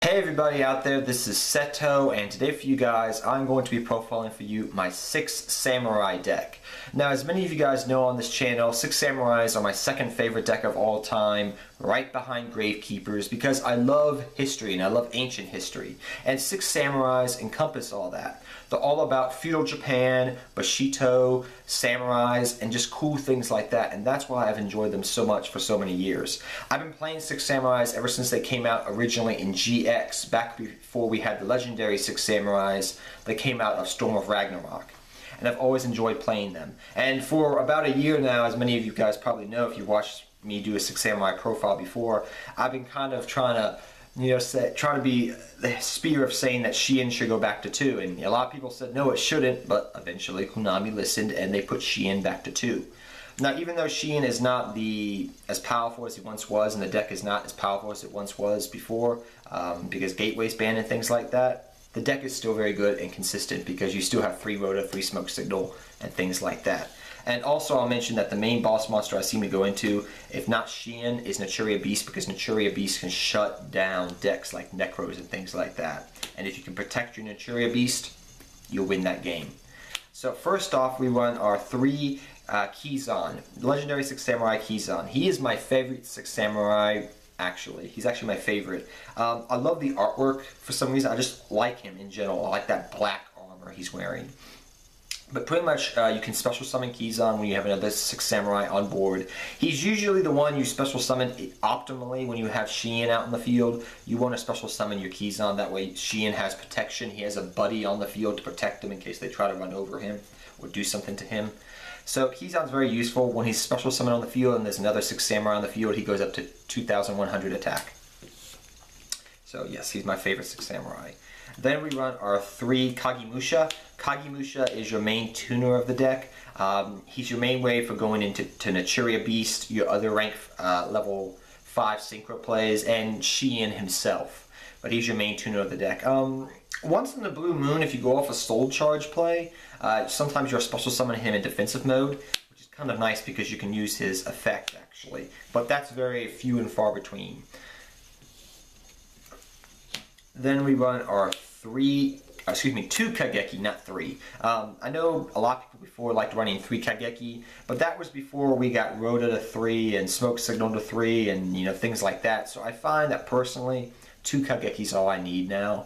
Hey everybody out there, this is Seto, and today for you guys I'm going to be profiling for you my 6 Samurai deck. Now, as many of you guys know on this channel, 6 Samurais are my second favorite deck of all time, right behind Gravekeepers, because I love history and I love ancient history. And 6 Samurais encompass all that. They're all about feudal Japan, Bushido, samurais, and just cool things like that, and that's why I've enjoyed them so much for so many years. I've been playing 6 Samurais ever since they came out originally in GX, back before we had the legendary 6 Samurais that came out of Storm of Ragnarok. And I've always enjoyed playing them. And for about a year now, as many of you guys probably know if you watched me do a 6 Samurai profile before, I've been kind of trying to be the spear of saying that Shein should go back to 2, and a lot of people said no, it shouldn't, but eventually Konami listened and they put Shein back to 2. Now, even though Shein is not as powerful as it once was, and the deck is not as powerful as it once was before, because Gateway's banned and things like that, the deck is still very good and consistent because you still have 3 Rota, 3 Smoke Signal, and things like that. And also I'll mention that the main boss monster I seem to go into, if not Shein, is Naturia Beast, because Naturia Beast can shut down decks like Necros and things like that. And if you can protect your Naturia Beast, you'll win that game. So first off, we run our 3 Kizan, Legendary 6 Samurai Kizan. He is my favorite 6 Samurai, actually. He's actually my favorite. I love the artwork for some reason. I just like him in general. I like that black armor he's wearing. But pretty much you can special summon Kizan when you have another 6 Samurai on board. He's usually the one you special summon optimally when you have Shein out in the field. You want to special summon your Kizan, that way Shein has protection. He has a buddy on the field to protect him in case they try to run over him or do something to him. So Kizan's very useful. When he's special summoned on the field and there's another 6 Samurai on the field, he goes up to 2,100 attack. So yes, he's my favorite 6 Samurai. Then we run our 3 Kagemusha. Kagemusha is your main tuner of the deck. He's your main way for going into Naturia Beast, your other rank level 5 Synchro plays, and Shein himself. But he's your main tuner of the deck. Once in the blue moon, if you go off a soul charge play, sometimes you'll special summon him in defensive mode, which is kind of nice because you can use his effect actually. But that's very few and far between. Then we run our 2 Kageki, not 3. I know a lot of people before liked running 3 Kageki, but that was before we got Rota to 3 and Smoke Signal to 3 and things like that. So I find that personally 2 Kageki is all I need now.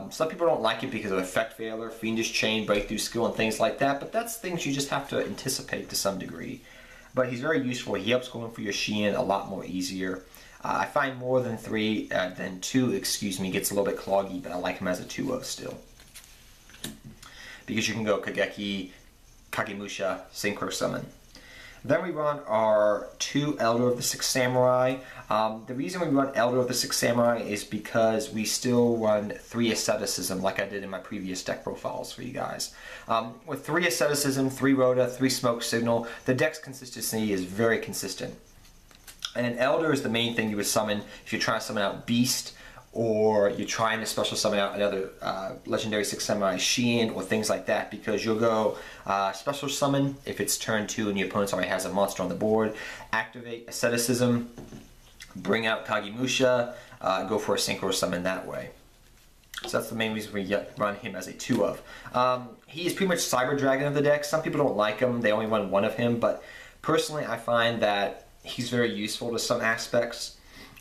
Some people don't like it because of effect failure, Fiendish Chain, Breakthrough Skill, and things like that, but that's things you just have to anticipate to some degree. But he's very useful. He helps going for your Shein a lot more easier. I find more than 2, gets a little bit cloggy, but I like him as a 2-0 still. Because you can go Kageki, Kagemusha, Synchro Summon. Then we run our 2 Elder of the 6 Samurai. The reason we run Elder of the 6 Samurai is because we still run 3 Asceticism like I did in my previous deck profiles for you guys. With 3 Asceticism, 3 Rota, 3 Smoke Signal, the deck's consistency is very consistent. And an Elder is the main thing you would summon if you're trying to summon out Beast, or you're trying to special summon out another Legendary 6 Samurai Shein, or things like that, because you'll go special summon if it's turn 2 and your opponent already has a monster on the board, activate Asceticism, bring out Kagemusha, go for a Synchro Summon that way. So that's the main reason we run him as a 2 of. He is pretty much Cyber Dragon of the deck. Some people don't like him, they only run 1 of him, but personally I find that he's very useful to some aspects.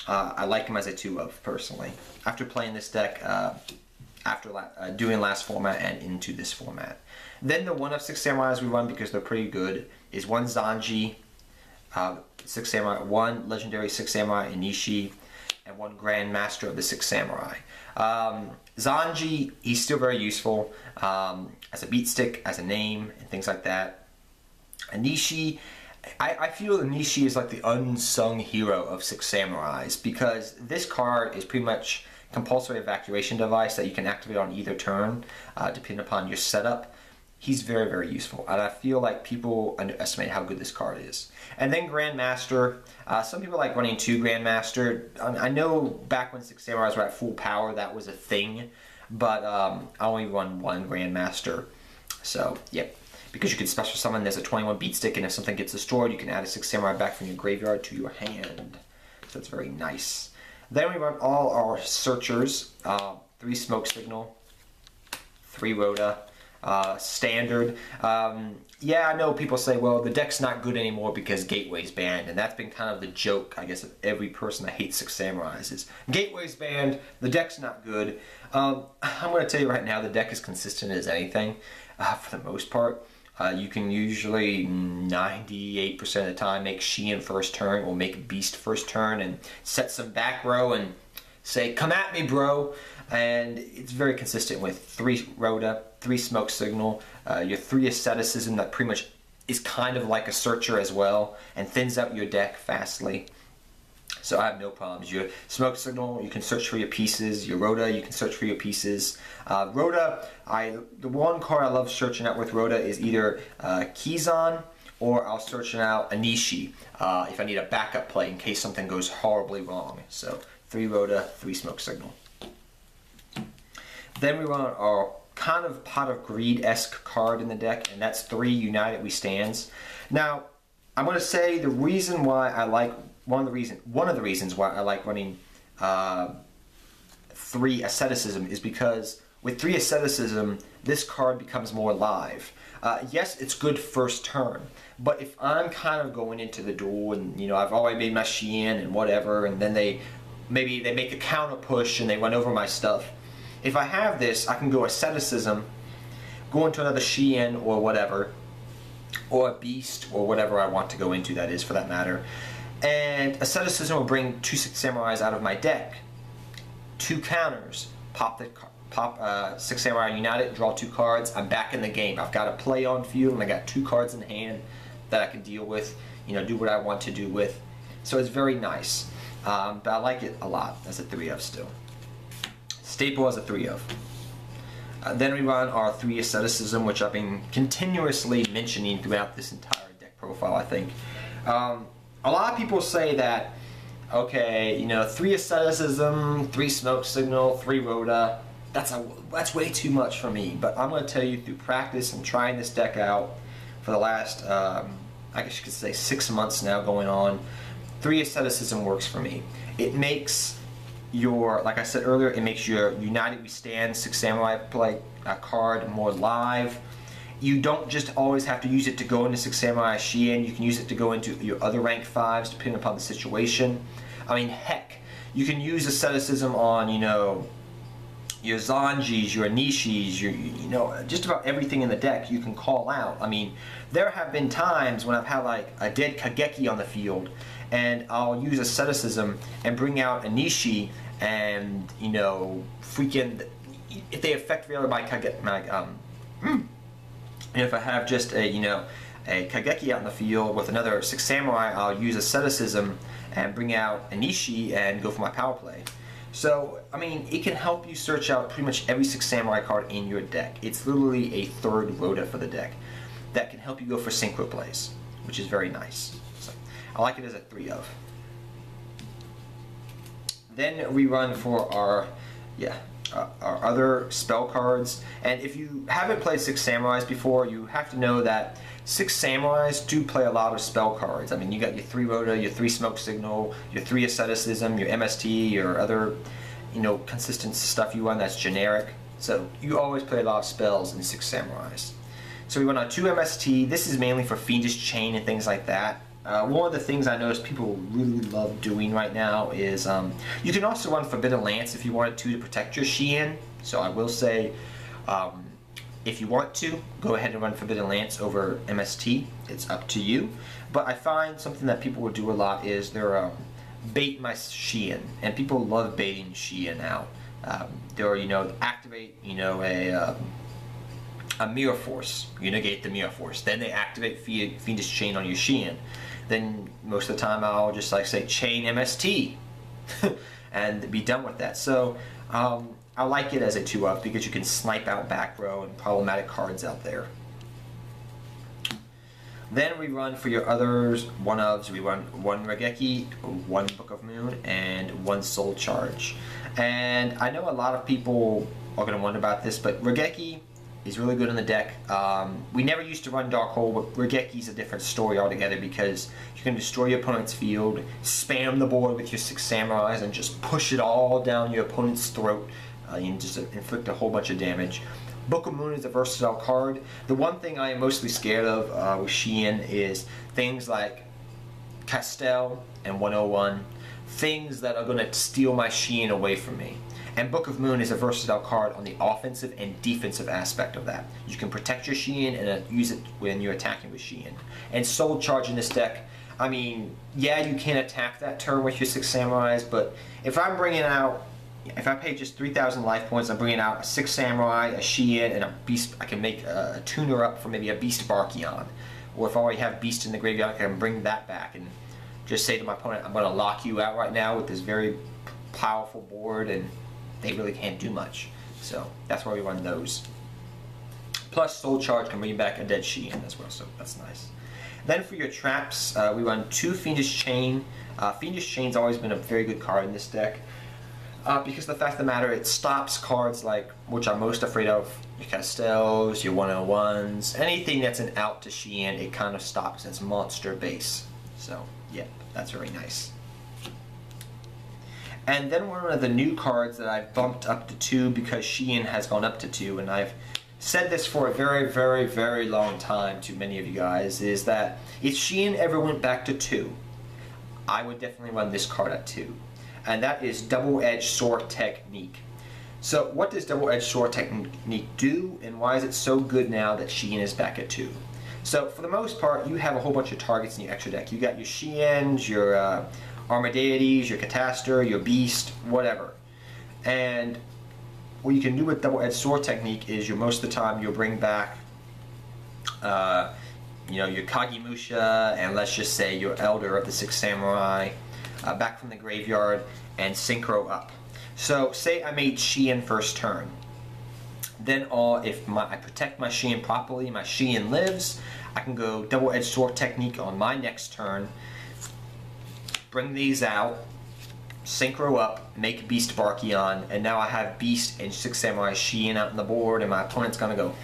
I like him as a 2 of personally. After playing this deck, after doing last format and into this format. Then the 1 of 6 Samurais we run because they're pretty good is 1 Zanji, 6 Samurai, 1 Legendary 6 Samurai Inishi, and 1 Grand Master of the 6 Samurai. Zanji, he's still very useful as a beat stick, as a name, and things like that. Inishi, I feel Inishi is like the unsung hero of 6 Samurais, because this card is pretty much compulsory evacuation device that you can activate on either turn, depending upon your setup. He's very, very useful, and I feel like people underestimate how good this card is. And then Grandmaster, some people like running 2 Grandmaster. I know back when 6 Samurais were at full power, that was a thing, but I only run 1 Grandmaster. So, yep. Because you can special summon, there's a 21 beat stick, and if something gets destroyed, you can add a 6 Samurai back from your graveyard to your hand. So it's very nice. Then we run all our searchers, 3 smoke signal, 3 rota, standard. Yeah, I know people say, well, the deck's not good anymore because Gateway's banned, and that's been kind of the joke, I guess, of every person that hates Six Samurais is Gateway's banned, the deck's not good. I'm going to tell you right now, the deck is consistent as anything, for the most part. You can usually 98% of the time make Sheehan first turn or make Beast first turn and set some back row and say, come at me, bro. And it's very consistent with 3 Rhoda, 3 Smoke Signal, your 3 Asceticism that pretty much is kind of like a Searcher as well and thins out your deck fastly. So I have no problems. Your Smoke Signal, you can search for your pieces. Your Rhoda, you can search for your pieces. Rhoda, the one card I love searching out with Rhoda is either Kizan or I'll search out Anishi if I need a backup play in case something goes horribly wrong. So 3 Rhoda, 3 Smoke Signal. Then we run our kind of Pot of Greed-esque card in the deck, and that's 3 United We Stands. Now, I'm going to say the reason why I like one of the reasons why I like running 3 Asceticism is because with 3 Asceticism, this card becomes more live. Yes, it's good first turn, but if I'm kind of going into the duel and I've already made my Sheehan and whatever, and then maybe they make a counter push and they run over my stuff. If I have this, I can go Asceticism, go into another Sheehan or whatever, or a Beast or whatever I want to go into, that is, for that matter. And Asceticism will bring 2 Six Samurais out of my deck. 2 counters, pop 6 Samurai United, draw 2 cards, I'm back in the game. I've got a play on field and I got 2 cards in hand that I can deal with, do what I want to do with. So it's very nice, but I like it a lot as a 3 of still. Staple as a 3 of. Then we run our 3 Asceticism, which I've been continuously mentioning throughout this entire deck profile, I think. A lot of people say that, okay, 3 Asceticism, 3 Smoke Signal, 3 Rhoda, that's way too much for me. But I'm going to tell you through practice and trying this deck out for the last, I guess you could say 6 months now going on, 3 Asceticism works for me. It makes like I said earlier, it makes your United We Stand 6 Samurai play card more live. You don't just always have to use it to go into 6 Samurai Sheehan. You can use it to go into your other rank 5s depending upon the situation. I mean, heck, you can use Asceticism on, your Zanjis, your Anishis, just about everything in the deck you can call out. I mean, there have been times when I've had like a dead Kageki on the field and I'll use Asceticism and bring out Anishi and, freaking, if they affect really my Kageki, if I have just a Kageki out in the field with another 6 Samurai, I'll use Asceticism and bring out Anishi and go for my power play. So, I mean, it can help you search out pretty much every 6 Samurai card in your deck. It's literally a 3rd Rhoda for the deck that can help you go for synchro plays, which is very nice. So, I like it as a 3 of. Then we run for our other spell cards, and if you haven't played 6 Samurais before, you have to know that 6 Samurais do play a lot of spell cards. I mean, you got your 3 Rhoda, your 3 Smoke Signal, your 3 Asceticism, your MST, your other, consistent stuff you run that's generic. So you always play a lot of spells in 6 Samurais. So we run on 2 MST. This is mainly for Fiendish Chain and things like that. One of the things I notice people really love doing right now is you can also run Forbidden Lance if you wanted to protect your Sheehan. So I will say, if you want to, go ahead and run Forbidden Lance over MST. It's up to you. But I find something that people will do a lot is they're bait my Sheehan, and people love baiting Sheehan out. They're activate a Mirror Force. You negate the Mirror Force. Then they activate Fiendish Chain on your Sheehan. Then most of the time I'll just say chain MST and be done with that. So I like it as a 2 of because you can snipe out back row and problematic cards out there. Then we run for your others 1 ofs. We run 1 Regeki, 1 Book of Moon, and 1 Soul Charge. And I know a lot of people are going to wonder about this, but Regeki, is really good in the deck. We never used to run Dark Hole, but Rageki's a different story altogether because you can destroy your opponent's field, spam the board with your 6 Samurais, and just push it all down your opponent's throat. You can just inflict a whole bunch of damage. Book of Moon is a versatile card. The one thing I am mostly scared of with Shein is things like Castel and 101, things that are going to steal my Shein away from me. And Book of Moon is a versatile card on the offensive and defensive aspect of that. You can protect your Shein and use it when you're attacking with Shein. And Soul Charge in this deck, I mean, yeah, you can attack that turn with your 6 Samurais, but if I'm bringing out, if I pay just 3,000 life points, I'm bringing out a 6 Samurai, a Shein, and a Beast. I can make a tuner up for maybe a Beast Barkion. Or if I already have Beast in the graveyard, I can bring that back and just say to my opponent, I'm going to lock you out right now with this very powerful board, and they really can't do much. So that's why we run those. Plus Soul Charge can bring back a dead Shein as well, so that's nice. Then for your traps, we run 2 Fiendish Chain. Fiendish Chain's always been a very good card in this deck. Because the fact of the matter, it stops cards like, which I'm most afraid of, your Castels, your 101s, anything that's an out to Shein, it kind of stops. It's monster base. So, yeah, that's very nice. And then one of the new cards that I've bumped up to 2 because Shein has gone up to 2, and I've said this for a very, very, very long time to many of you guys, is that if Shein ever went back to 2, I would definitely run this card at 2. And that is Double-Edged Sword Technique. So what does Double-Edged Sword Technique do, and why is it so good now that Shein is back at 2? So for the most part, you have a whole bunch of targets in your extra deck. You got your Sheins, your Armor Deities, your Cataster, your Beast, whatever. And what you can do with Double-Edged Sword Technique is most of the time you'll bring back you know, your Kagemusha, and let's just say your Elder of the 6 Samurai, back from the graveyard, and Synchro up. So say I made Shein first turn. Then if I protect my Shein properly, my Shein lives, I can go Double-Edged Sword Technique on my next turn, bring these out, Synchro up, make Beast Barkion, and now I have Beast and 6 Samurai Shein out on the board, and my opponent's gonna go,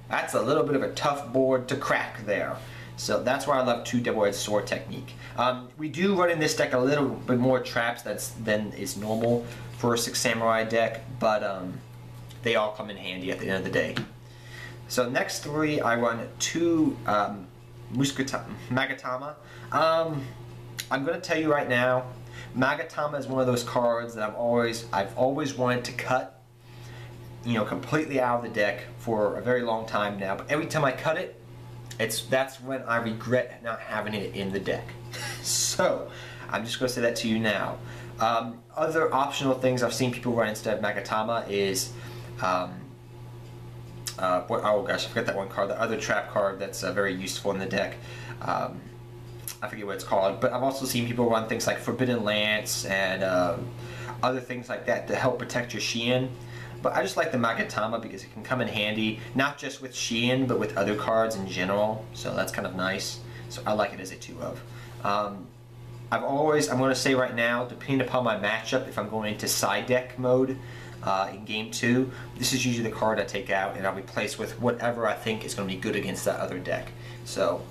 that's a little bit of a tough board to crack there. So that's why I love 2 Double-Edged Sword Technique. We do run in this deck a little bit more traps than is normal for a 6 Samurai deck, but they all come in handy at the end of the day. So next 3, I run 2 Magatama. I'm going to tell you right now, Magatama is one of those cards that I've always wanted to cut, you know, completely out of the deck for a very long time now. But every time I cut it, that's when I regret not having it in the deck. So I'm just going to say that to you now. Other optional things I've seen people run instead of Magatama is oh gosh, I forgot that one card. The other trap card that's very useful in the deck. I forget what it's called, but I've also seen people run things like Forbidden Lance and other things like that to help protect your Shein. But I just like the Magatama because it can come in handy, not just with Shein, but with other cards in general. So that's kind of nice. So I like it as a 2 of. I'm going to say right now, depending upon my matchup, if I'm going into side deck mode in Game 2, this is usually the card I take out, and I'll replace with whatever I think is going to be good against that other deck. So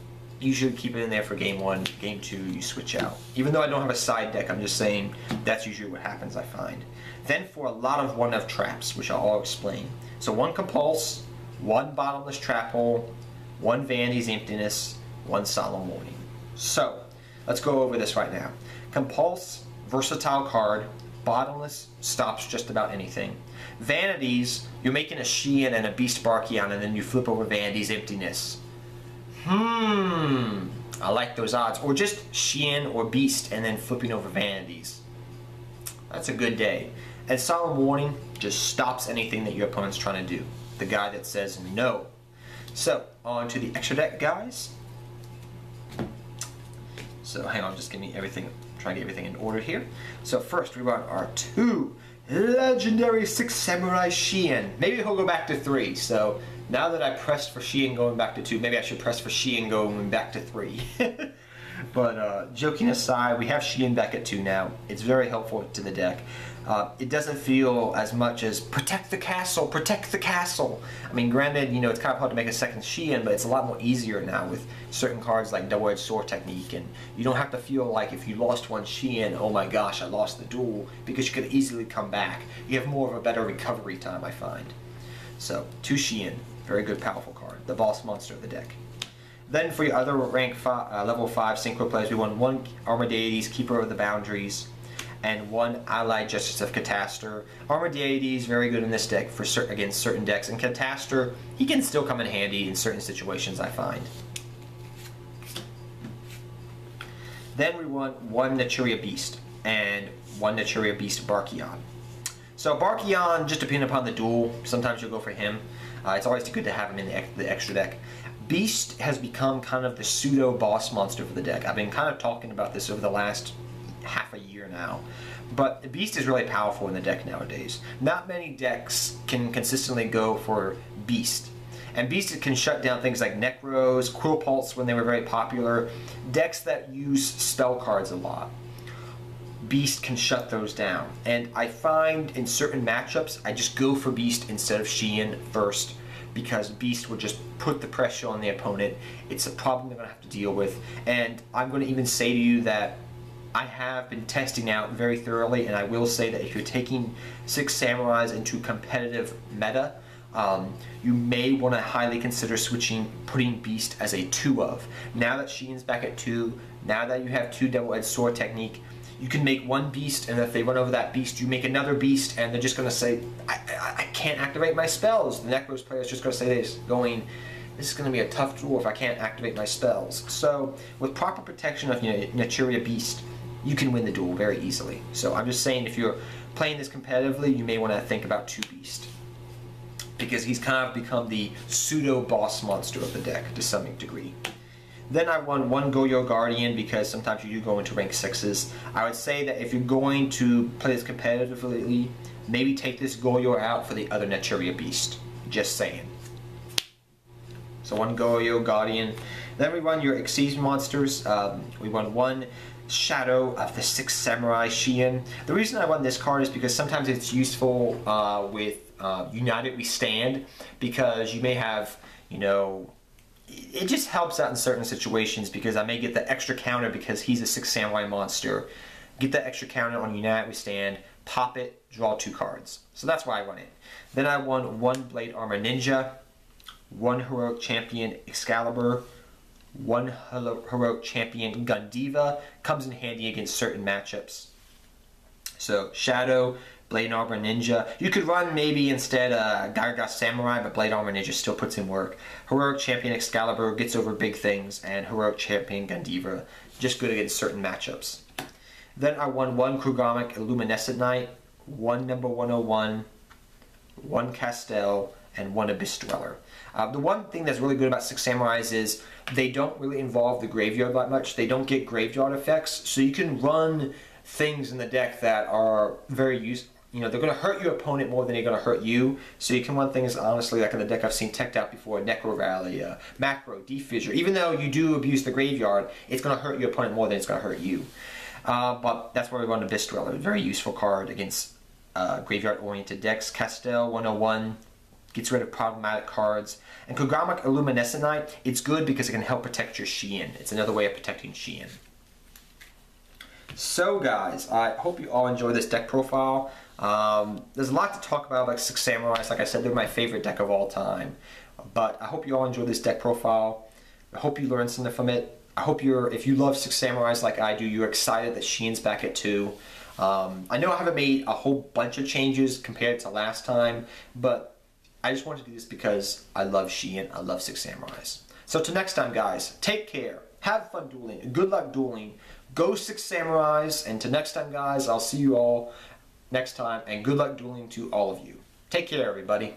usually keep it in there for Game 1. Game 2, you switch out. Even though I don't have a side deck, I'm just saying that's usually what happens, I find. Then for a lot of 1-of traps, which I'll explain. So 1 Compulse, 1 Bottomless Trap Hole, 1 Vanity's Emptiness, 1 Solemn Warning. So let's go over this right now. Compulse, versatile card. Bottomless stops just about anything. Vanities, you're making a Shein and a Beast Barkion, and then you flip over Vanity's Emptiness. I like those odds. Or just Shein or Beast and then flipping over Vanities. That's a good day. And Solemn Warning just stops anything that your opponent's trying to do. The guy that says no. So, on to the extra deck, guys. So, hang on, just give me everything, try to get everything in order here. So, first we run our 2 legendary 6 Samurai Shein. Maybe he'll go back to 3. So, now that I pressed for Shein going back to 2, maybe I should press for Shein going back to 3. But joking aside, we have Sheehan back at 2 now. It's very helpful to the deck. It doesn't feel as much as protect the castle, protect the castle. I mean, granted, you know, it's kind of hard to make a second Sheehan, but it's a lot more easier now with certain cards like double-edged sword technique, and you don't have to feel like if you lost one Sheehan, oh my gosh, I lost the duel, because you could easily come back. You have more of a better recovery time, I find. So, 2 Sheehan, very good, powerful card, the boss monster of the deck. Then for your other level 5 Synchro players, we won 1 Armor Deities, Keeper of the Boundaries, and 1 Allied Justice of Catastor. Armor Deity is very good in this deck for against certain decks, and Catastor, he can still come in handy in certain situations, I find. Then we won 1 Naturia Beast and 1 Naturia Beast Barkion. So Barkion, just depending upon the duel, sometimes you'll go for him. It's always good to have him in the extra deck. Beast has become kind of the pseudo boss monster for the deck. I've been kind of talking about this over the last half a year now. But the Beast is really powerful in the deck nowadays. Not many decks can consistently go for Beast. And Beast can shut down things like Necros, Quill Pulse when they were very popular. Decks that use spell cards a lot, Beast can shut those down. And I find in certain matchups, I just go for Beast instead of Sheehan first, because Beast will just put the pressure on the opponent. It's a problem they're going to have to deal with. And I'm going to even say to you that I have been testing out very thoroughly, and I will say that if you're taking 6 Samurais into competitive meta, you may want to highly consider putting Beast as a 2 of. Now that Sheehan's back at 2, now that you have 2 double-edged sword technique, you can make 1 Beast, and if they run over that Beast, you make another Beast, and they're just going to say, I can't activate my spells. The Necros player is just going to say this, this is going to be a tough duel if I can't activate my spells. So, with proper protection of Naturia Beast, you can win the duel very easily. So I'm just saying, if you're playing this competitively, you may want to think about 2 Beast, because he's kind of become the pseudo boss monster of the deck to some degree. Then I won 1 Goyo Guardian, because sometimes you do go into rank 6s. I would say that if you're going to play this competitively, maybe take this Goyo out for the other Naturia Beast. Just saying. So 1 Goyo Guardian. Then we run your Exceed monsters. We won 1 Shadow of the 6 Samurai Sheehan. The reason I won this card is because sometimes it's useful with United We Stand, because you may have, it just helps out in certain situations, because I may get the extra counter because he's a 6 Samurai monster. Get that extra counter on United We Stand, pop it, draw 2 cards. So that's why I won it. Then I won 1 Blade Armor Ninja, 1 Heroic Champion Excalibur, 1 Heroic Champion Gundiva. Comes in handy against certain matchups. So Shadow, Blade Armor Ninja. You could run maybe instead Garga Samurai, but Blade Armor Ninja still puts in work. Heroic Champion Excalibur gets over big things, and Heroic Champion Gundiva, just good against certain matchups. Then I won 1 Krugamic Luminescent Knight, 1 number 101, 1 Castell, and 1 Abyss Dweller. The one thing that's really good about 6 Samurais is they don't really involve the graveyard that much. They don't get graveyard effects, so you can run things in the deck that are very useful. They're going to hurt your opponent more than they're going to hurt you. So you can run things, honestly, like in the deck I've seen teched out before, Necro Rally, Macro, Defissure. Even though you do abuse the graveyard, it's going to hurt your opponent more than it's going to hurt you. But that's why we run Abyss Dweller. Very useful card against graveyard-oriented decks. Castell, 101, gets rid of problematic cards. And Krugamic Luminescent Knight, it's good because it can help protect your Sheehan. It's another way of protecting Sheehan. So guys, I hope you all enjoy this deck profile. There's a lot to talk about, like 6 Samurais. Like I said, they're my favorite deck of all time. But I hope you all enjoy this deck profile. I hope you learned something from it. I hope if you love 6 Samurais like I do, you're excited that Sheehan's back at 2. I know I haven't made a whole bunch of changes compared to last time, but I just wanted to do this because I love Sheehan. I love 6 Samurais. So till next time, guys, take care. Have fun dueling. Good luck dueling. Go 6 Samurais. And till next time, guys, I'll see you all next time. And good luck dueling to all of you. Take care, everybody.